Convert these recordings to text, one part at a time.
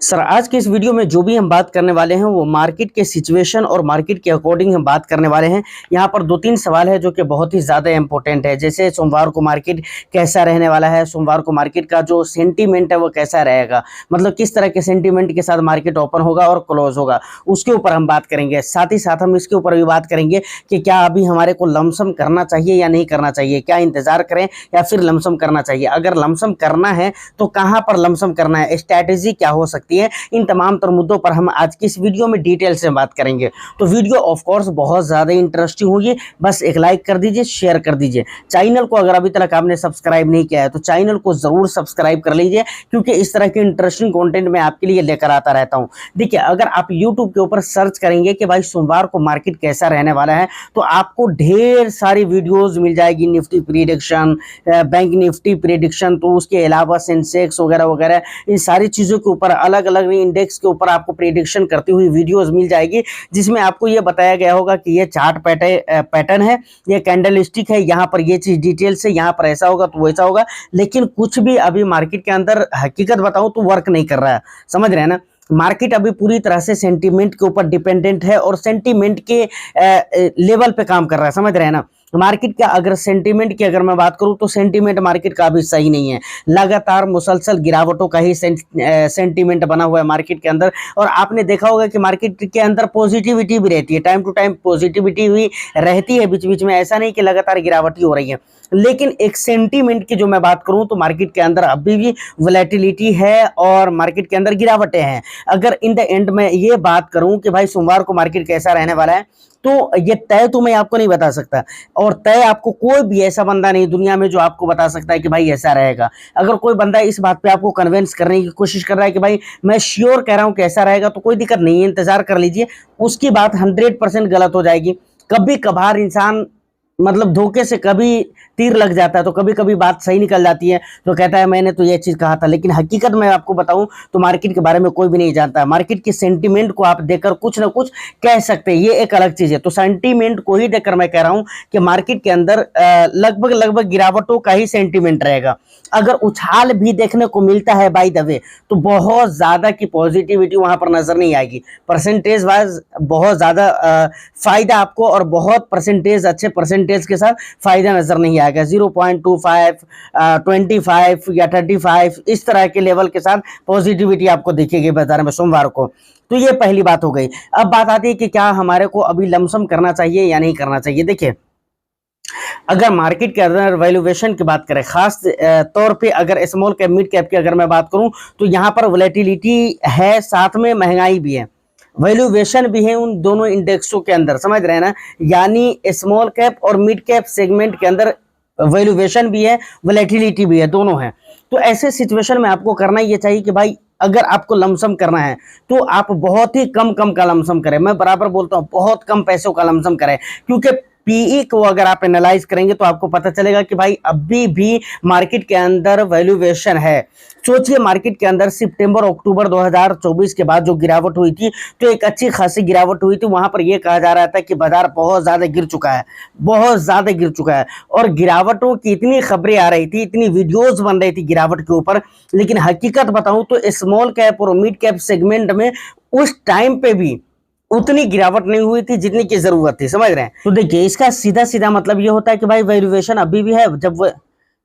Sir आज के इस वीडियो में जो भी हम बात करने वाले हैं वो मार्केट के सिचुएशन और मार्केट के अकॉर्डिंग हम बात करने वाले हैं। यहाँ पर दो तीन सवाल है जो कि बहुत ही ज़्यादा इंपॉर्टेंट है। जैसे सोमवार को मार्केट कैसा रहने वाला है, सोमवार को मार्केट का जो सेंटीमेंट है वो कैसा रहेगा, मतलब किस तरह के सेंटीमेंट के साथ मार्केट ओपन होगा और क्लोज होगा, उसके ऊपर हम बात करेंगे। साथ ही साथ हम इसके ऊपर भी बात करेंगे कि क्या अभी हमारे को लमसम करना चाहिए या नहीं करना चाहिए, क्या इंतजार करें या फिर लमसम करना चाहिए। अगर लमसम करना है तो कहाँ पर लमसम करना है, स्ट्रैटेजी क्या हो सकती है, इन तमाम तर मुद्दों पर हम आज की इस वीडियो में डिटेल से बात करेंगे। तो वीडियो ऑफ कोर्स बहुत ज़्यादा इंटरेस्टिंग होगी, बस एक लाइक कर दीजिए, शेयर कर दीजिए। चैनल को अगर अभी तक आपने सब्सक्राइब नहीं किया है तो चैनल को ज़रूर सब्सक्राइब कर लीजिए, क्योंकि इस तरह के इंटरेस्टिंग कंटेंट मैं आपके लिए लेकर आता रहता हूँ। देखिए, अगर आप यूट्यूब के ऊपर सर्च करेंगे कि भाई सोमवार को मार्केट कैसा रहने वाला है तो आपको ढेर सारी वीडियोज़ मिल जाएगी। Nifty prediction, bank Nifty prediction, तो उसके अलावा सेंसेक्स वगैरह वगैरह, इन सारी चीज़ों के ऊपर अलग अलग इंडेक्स के ऊपर आपको प्रेडिक्शन करती हुई वीडियोस मिल जाएगी, जिसमें आपको ये बताया गया होगा कि ये चार्ट पैटर्न है, ये कैंडल स्टिक है, यहाँ पर ये चीज़ डिटेल से, यहाँ पर ऐसा होगा तो वैसा होगा। लेकिन कुछ भी अभी मार्केट के अंदर हकीकत बताऊं तो वर्क नहीं कर रहा है, समझ रहे हैं ना। मार्केट अभी पूरी तरह से सेंटीमेंट के ऊपर डिपेंडेंट है और सेंटीमेंट के लेवल पे काम कर रहा है, समझ रहे हैं ना। मार्केट का अगर सेंटीमेंट की अगर मैं बात करूं तो सेंटीमेंट मार्केट का अभी सही नहीं है, लगातार मुसलसल गिरावटों का ही सेंटीमेंट बना हुआ है मार्केट के अंदर। और आपने देखा होगा कि मार्केट के अंदर पॉजिटिविटी भी रहती है, टाइम टू टाइम पॉजिटिविटी भी रहती है बीच बीच में, ऐसा नहीं कि लगातार गिरावट ही हो रही है। लेकिन एक सेंटीमेंट की जो मैं बात करूं तो मार्केट के अंदर अभी भी वोलेटिलिटी है और मार्केट के अंदर गिरावटें हैं। अगर इन द एंड में ये बात करूं कि भाई सोमवार को मार्केट कैसा रहने वाला है, तो ये तय तो मैं आपको नहीं बता सकता, और तय आपको कोई भी ऐसा बंदा नहीं दुनिया में जो आपको बता सकता है कि भाई ऐसा रहेगा। अगर कोई बंदा इस बात पे आपको कन्विंस करने की कोशिश कर रहा है कि भाई मैं श्योर कह रहा हूं कि ऐसा रहेगा, तो कोई दिक्कत नहीं है, इंतजार कर लीजिए, उसकी बात 100% गलत हो जाएगी। कभी कभार इंसान मतलब धोखे से कभी तीर लग जाता है, तो कभी कभी बात सही निकल जाती है, तो कहता है मैंने तो ये चीज़ कहा था। लेकिन हकीकत में आपको बताऊं तो मार्केट के बारे में कोई भी नहीं जानता है। मार्केट के सेंटीमेंट को आप देखकर कुछ ना कुछ कह सकते हैं, ये एक अलग चीज़ है। तो सेंटीमेंट को ही देखकर मैं कह रहा हूं कि मार्केट के अंदर लगभग लगभग गिरावटों का ही सेंटीमेंट रहेगा। अगर उछाल भी देखने को मिलता है बाय द वे, तो बहुत ज़्यादा की पॉजिटिविटी वहां पर नजर नहीं आएगी। परसेंटेज वाइज बहुत ज़्यादा फायदा आपको और बहुत परसेंटेज, अच्छे परसेंटेज के साथ फायदा नजर नहीं आएगा। 0.25, 25 या 35 इस तरह के लेवल के साथ पॉजिटिविटी आपको दिखेगी बाजार में सोमवार को। तो ये पहली बात हो गई। अब बात आती है कि क्या हमारे को अभी लमसम करना चाहिए या नहीं करना चाहिए। देखिए, अगर मार्केट के अंदर वैल्यूएशन की बात करें, खास तौर पे अगर स्मॉल कैप मिड कैप की अगर मैं बात करूं तो यहाँ पर वोलेटिलिटी है, साथ में महंगाई भी है, वैल्यूएशन भी है उन दोनों इंडेक्सों के अंदर, समझ रहे हैं ना। यानी स्मॉल कैप और मिड कैप सेगमेंट के अंदर वैल्यूएशन भी है, वोलेटिलिटी भी है, दोनों है। तो ऐसे सिचुएशन में आपको करना ये चाहिए कि भाई अगर आपको लमसम करना है तो आप बहुत ही कम का लमसम करें। मैं बराबर बोलता हूँ बहुत कम पैसों का लमसम करें, क्योंकि पीई को अगर आप एनालाइज करेंगे तो आपको पता चलेगा कि भाई अभी भी मार्केट के अंदर वैल्यूएशन है। सोचिए, मार्केट के अंदर सितंबर अक्टूबर 2024 के बाद जो गिरावट हुई थी, तो एक अच्छी खासी गिरावट हुई थी। वहां पर यह कहा जा रहा था कि बाजार बहुत ज्यादा गिर चुका है, बहुत ज्यादा गिर चुका है, और गिरावटों की इतनी खबरें आ रही थी, इतनी वीडियोज बन रही थी गिरावट के ऊपर। लेकिन हकीकत बताऊं तो स्मॉल कैप और मिड कैप सेगमेंट में उस टाइम पे भी उतनी गिरावट नहीं हुई थी जितनी की जरूरत थी, समझ रहे हैं। तो देखिए, इसका सीधा सीधा मतलब ये होता है कि भाई वैल्यूएशन अभी भी है।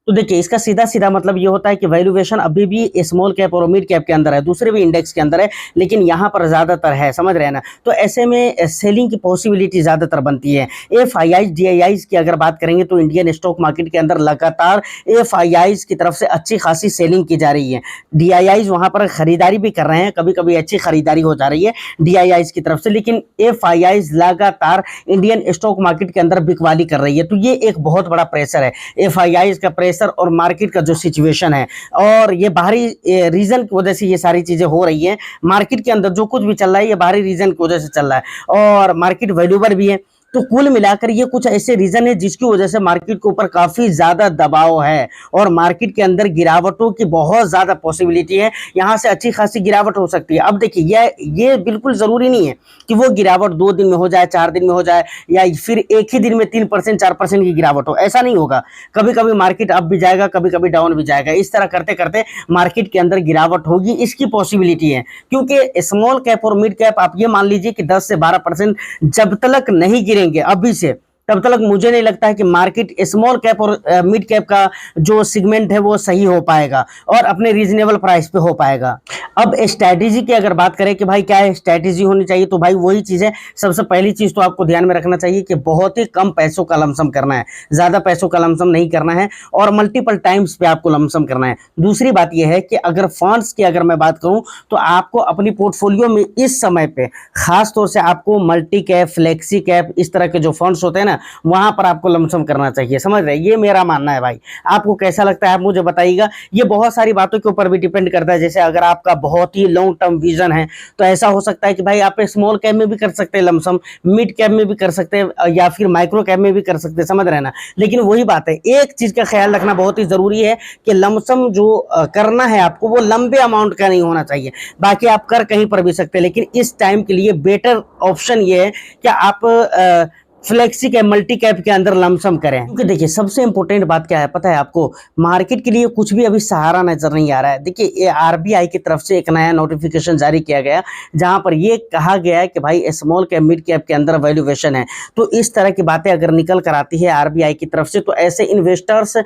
तो देखिए, इसका सीधा सीधा मतलब ये होता है कि वैल्यूएशन अभी भी स्मॉल कैप और मिड कैप के अंदर है, दूसरे भी इंडेक्स के अंदर है, लेकिन यहाँ पर ज्यादातर है, समझ रहे हैं ना। तो ऐसे में सेलिंग की पॉसिबिलिटी ज्यादातर बनती है। FIIs DIIs की अगर बात करेंगे तो इंडियन स्टॉक मार्केट के अंदर लगातार FIIs की तरफ से अच्छी खासी सेलिंग की जा रही है। DIIs वहां पर खरीदारी भी कर रहे हैं, कभी कभी अच्छी खरीदारी हो जा रही है DIIs की तरफ से, लेकिन FIIs लगातार इंडियन स्टॉक मार्केट के अंदर बिकवाली कर रही है। तो ये एक बहुत बड़ा प्रेशर है, FIIs का प्रेशर और मार्केट का जो सिचुएशन है, और ये बाहरी रीजन की वजह से ये सारी चीजें हो रही हैं। मार्केट के अंदर जो कुछ भी चल रहा है ये बाहरी रीजन की वजह से चल रहा है, और मार्केट वैल्यूएबल भी है। तो कुल मिलाकर ये कुछ ऐसे रीजन है जिसकी वजह से मार्केट के ऊपर काफी ज्यादा दबाव है और मार्केट के अंदर गिरावटों की बहुत ज्यादा पॉसिबिलिटी है। यहाँ से अच्छी खासी गिरावट हो सकती है। अब देखिए ये बिल्कुल जरूरी नहीं है कि वो गिरावट 2 दिन में हो जाए, 4 दिन में हो जाए, या फिर एक ही दिन में 3% 4% की गिरावट हो, ऐसा नहीं होगा। कभी कभी मार्केट अप भी जाएगा, कभी कभी डाउन भी जाएगा। इस तरह करते करते मार्केट के अंदर गिरावट होगी, इसकी पॉसिबिलिटी है। क्योंकि स्मॉल कैप और मिड कैप आप ये मान लीजिए कि 10 से 12% जब तक नहीं गिरेंगे अभी से, तब तक मुझे नहीं लगता है कि मार्केट स्मॉल कैप और मिड कैप का जो सेगमेंट है वो सही हो पाएगा और अपने रीजनेबल प्राइस पे हो पाएगा। अब स्ट्रैटेजी की अगर बात करें कि भाई क्या स्ट्रैटेजी होनी चाहिए, तो भाई वही चीज है। सबसे पहली चीज तो आपको ध्यान में रखना चाहिए कि बहुत ही कम पैसों का लमसम करना है, ज्यादा पैसों का लमसम नहीं करना है और मल्टीपल टाइम्स पे आपको लमसम करना है। दूसरी बात यह है कि अगर फंड्स की अगर मैं बात करूं तो आपको अपनी पोर्टफोलियो में इस समय पे खास तौर से आपको मल्टी कैप, फ्लेक्सी कैप, इस तरह के जो फंड्स होते हैं ना, वहां पर आपको लमसम करना चाहिए। समझ रहे हैं? ये मेरा मानना है भाई। आपको कैसा लगता है आप मुझे बताइएगा। ये बहुत सारी बातों के ऊपर भी डिपेंड करता है। जैसे अगर आपका बहुत ही लॉन्ग टर्म विजन है तो ऐसा हो सकता है कि भाई आप स्मॉल कैप में भी कर सकते हैं लमसम, मिड कैप में भी कर सकते हैं, या फिर माइक्रो कैप में भी कर सकते हैं। समझ रहे हैं ना? लेकिन वही बात है, एक चीज का ख्याल रखना बहुत ही जरूरी है कि लमसम जो करना है आपको वो लंबे अमाउंट का नहीं होना चाहिए। बाकी आप कर कहीं पर भी सकते हैं, लेकिन इस टाइम के लिए बेटर ऑप्शन ये है कि आप फ्लेक्सी कैप, मल्टी कैप के अंदर लमसम करें। क्योंकि देखिए सबसे इंपॉर्टेंट बात क्या है पता है आपको, मार्केट के लिए कुछ भी अभी सहारा नजर नहीं आ रहा है। देखिए ये आरबीआई की तरफ से एक नया नोटिफिकेशन जारी किया गया जहां पर ये कहा गया है कि भाई स्मॉल कैप, मिड कैप के अंदर वैल्यूएशन है। तो इस तरह की बातें अगर निकल कर आती है आरबीआई की तरफ से तो ऐसे इन्वेस्टर्स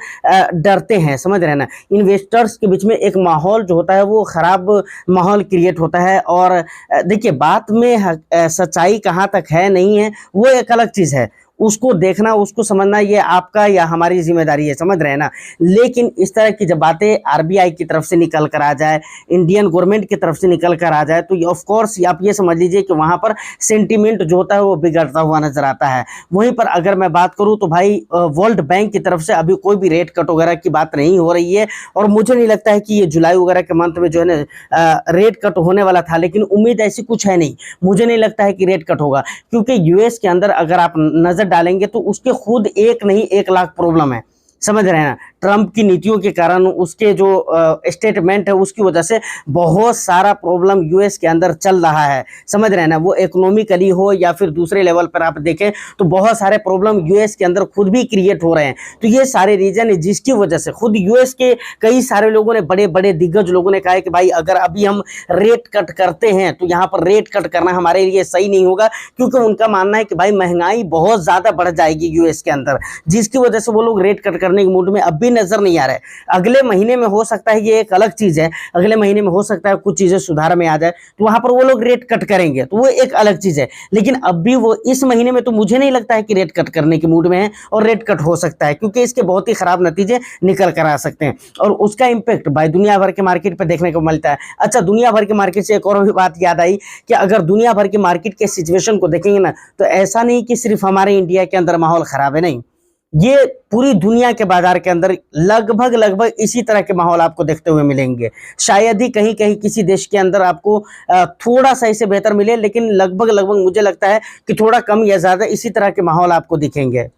डरते हैं। समझ रहे हैं ना? इन्वेस्टर्स के बीच में एक माहौल जो होता है वो खराब माहौल क्रिएट होता है। और देखिए बात में सच्चाई कहाँ तक है नहीं है वो एक अलग चीज है, उसको देखना, उसको समझना ये आपका या हमारी जिम्मेदारी है। समझ रहे हैं ना? लेकिन इस तरह की जब बातें आरबीआई की तरफ से निकल कर आ जाए, इंडियन गवर्नमेंट की तरफ से निकल कर आ जाए, तो ऑफ कोर्स आप ये समझ लीजिए कि वहां पर सेंटीमेंट जो होता है वो बिगड़ता हुआ नजर आता है। वहीं पर अगर मैं बात करूं तो भाई वर्ल्ड बैंक की तरफ से अभी कोई भी रेट कट वगैरह की बात नहीं हो रही है और मुझे नहीं लगता है कि ये जुलाई वगैरह के मंथ में जो है ना रेट कट होने वाला था, लेकिन उम्मीद ऐसी कुछ है नहीं। मुझे नहीं लगता है कि रेट कट होगा, क्योंकि यूएस के अंदर अगर आप नजर डालेंगे तो उसके खुद एक नहीं 1 लाख प्रॉब्लम है। समझ रहे हैं ना? ट्रंप की नीतियों के कारण, उसके जो स्टेटमेंट है उसकी वजह से बहुत सारा प्रॉब्लम यूएस के अंदर चल रहा है। समझ रहे हैं ना? वो इकोनॉमिकली हो या फिर दूसरे लेवल पर आप देखें तो बहुत सारे प्रॉब्लम यूएस के अंदर खुद भी क्रिएट हो रहे हैं। तो ये सारे रीजन है जिसकी वजह से खुद यूएस के कई सारे लोगों ने, बड़े बड़े दिग्गज लोगों ने कहा है कि भाई अगर अभी हम रेट कट करते हैं तो यहाँ पर रेट कट करना हमारे लिए सही नहीं होगा, क्योंकि उनका मानना है कि भाई महंगाई बहुत ज्यादा बढ़ जाएगी यूएस के अंदर, जिसकी वजह से वो लोग रेट कट करने के मूड में अब भी नजर नहीं आ रहा है। अगले महीने में हो सकता है, ये एक अलग चीज है, अगले महीने में हो सकता है कुछ चीजें सुधार में आ जाए तो वहां पर वो लोग रेट कट करेंगे, तो वो एक अलग चीज है। लेकिन अब भी वो इस महीने में तो मुझे नहीं लगता है कि रेट कट करने के मूड में है, और रेट कट हो सकता है क्योंकि इसके बहुत ही खराब नतीजे निकल कर आ सकते हैं और उसका इंपैक्ट भाई दुनिया भर के मार्केट पर देखने को मिलता है। अच्छा, दुनिया भर के मार्केट से एक और भी बात याद आई कि अगर दुनिया भर के मार्केट के सिचुएशन को देखेंगे ना तो ऐसा नहीं कि सिर्फ हमारे इंडिया के अंदर माहौल खराब है, नहीं, ये पूरी दुनिया के बाजार के अंदर लगभग इसी तरह के माहौल आपको देखते हुए मिलेंगे। शायद ही कहीं कहीं किसी देश के अंदर आपको थोड़ा सा इसे बेहतर मिले, लेकिन लगभग मुझे लगता है कि थोड़ा कम या ज्यादा इसी तरह के माहौल आपको दिखेंगे।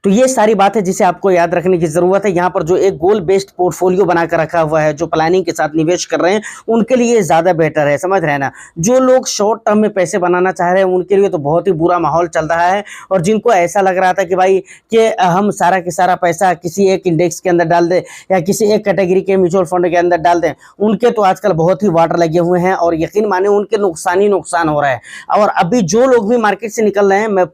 तो ये सारी बात है जिसे आपको याद रखने की जरूरत है। यहाँ पर जो एक गोल बेस्ड पोर्टफोलियो बनाकर रखा हुआ है, जो प्लानिंग के साथ निवेश कर रहे हैं उनके लिए ज्यादा बेटर है। समझ रहे हैं ना? जो लोग शॉर्ट टर्म में पैसे बनाना चाह रहे हैं उनके लिए तो बहुत ही बुरा माहौल चल रहा है, और जिनको ऐसा लग रहा था कि भाई कि हम सारा के सारा पैसा किसी एक इंडेक्स के अंदर डाल दें या किसी एक कैटेगरी के म्यूचुअल फंड के अंदर डाल दें, उनके तो आजकल बहुत ही वाटर लगे हुए हैं और यकीन माने उनके नुकसान ही नुकसान हो रहा है। और अभी जो लोग भी मार्केट से निकल रहे हैं, मैं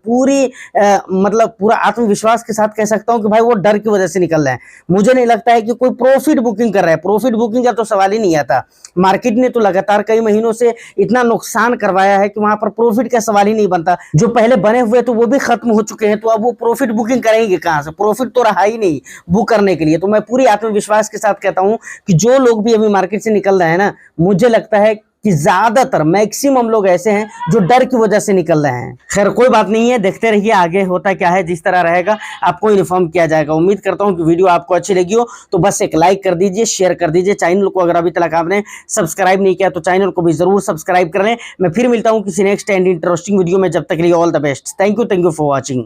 मतलब पूरा आत्मविश्वास के साथ कह सकता हूं कि भाई वो डर की वजह से निकल रहे हैं। मुझे नहीं लगता है कि कोई प्रॉफिट बुकिंग कर रहा है, प्रॉफिट बुकिंग का तो सवाल ही नहीं आता। मार्केट ने तो लगातार कई महीनों से इतना नुकसान करवाया है कि वहां पर प्रॉफिट का सवाल ही नहीं बनता। जो पहले बने हुए तो वो भी खत्म हो चुके हैं, तो अब वो प्रॉफिट बुकिंग करेंगे कहां से? प्रॉफिट तो रहा ही नहीं बुक करने के लिए। तो मैं पूरी आत्मविश्वास के साथ कहता हूं कि जो लोग भी अभी मार्केट से निकल रहे हैं ना, मुझे लगता है कि ज्यादातर मैक्सिमम लोग ऐसे हैं जो डर की वजह से निकल रहे हैं। खैर कोई बात नहीं है, देखते रहिए आगे होता क्या है। जिस तरह रहेगा आपको इन्फॉर्म किया जाएगा। उम्मीद करता हूं कि वीडियो आपको अच्छी लगी हो तो बस एक लाइक कर दीजिए, शेयर कर दीजिए। चैनल को अगर अभी तक आपने सब्सक्राइब नहीं किया तो चैनल को भी जरूर सब्सक्राइब कर लें। मैं फिर मिलता हूं किसी नेक्स्ट एंड इंटरेस्टिंग वीडियो में। जब तक के लिए all the best. Thank you for watching.